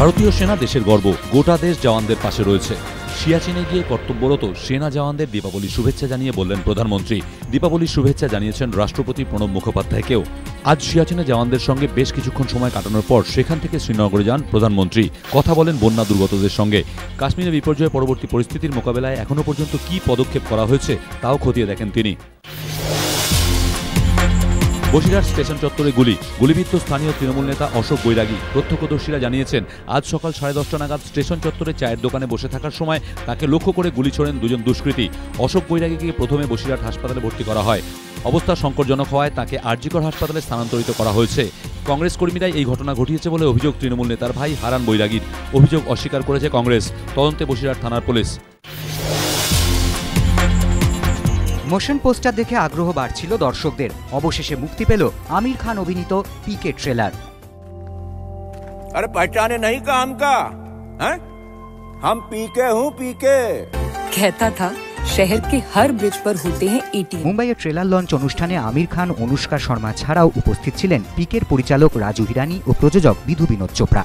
ভারতীয় সেনা দেশের গর্ব, গোটা দেশ জওয়ানদের পাশে রয়েছে। সিয়াচিনে গিয়ে কর্তব্যরত সেনা জওয়ানদের দীপাবলির শুভেচ্ছা জানিয়ে বললেন প্রধানমন্ত্রী। দীপাবলির শুভেচ্ছা জানিয়েছেন রাষ্ট্রপতি প্রণব মুখোপাধ্যায়কেও। আজ সিয়াচিনে জওয়ানদের সঙ্গে বেশ কিছুক্ষণ সময় কাটানোর পর সেখান থেকে শ্রীনগরে যান প্রধানমন্ত্রী। কথা বলেন বন্যা দুর্গতদের সঙ্গে। কাশ্মীরে বিপর্যয় পরবর্তী পরিস্থিতির মোকাবেলায় এখনও পর্যন্ত কী পদক্ষেপ করা হয়েছে তাও খতিয়ে দেখেন তিনি। বসিরহাট স্টেশন চত্বরে গুলিবিদ্ধ স্থানীয় তৃণমূল নেতা অশোক বৈরাগী। প্রত্যক্ষদর্শীরা জানিয়েছেন, আজ সকাল 10:30 নাগাদ স্টেশন চত্বরে চায়ের দোকানে বসে থাকার সময় তাকে লক্ষ্য করে গুলি ছোড়েন দুজন দুষ্কৃতী। অশোক বৈরাগীকে প্রথমে বসিরহাট হাসপাতালে ভর্তি করা হয়। অবস্থা সংকটজনক হওয়ায় তাকে আরজিকর হাসপাতালে স্থানান্তরিত করা হয়েছে। কংগ্রেস কর্মীরাই এই ঘটনা ঘটিয়েছে বলে অভিযোগ তৃণমূল নেতার ভাই হারান বৈরাগীর। অভিযোগ অস্বীকার করেছে কংগ্রেস। তদন্তে বসিরহাট থানার পুলিশ। মোশন পোস্টার দেখে আগ্রহ বাড়ছিল দর্শকদের। অবশেষে মুক্তি পেল আমির খান অভিনীত পিকে ট্রেলার। अरे पहचाने नहीं का हमका? हैं? हम पीके हूँ पीके। कहता था शहर के हर ब्रिज पर होते हैं एटीएम। মুম্বাইয়ের ট্রেলার লঞ্চ অনুষ্ঠানে আমির খান, অনুষ্কা শর্মা ছাড়াও উপস্থিত ছিলেন পিকের পরিচালক রাজু হিরানি ও প্রযোজক বিধু বিনোদ চোপড়া।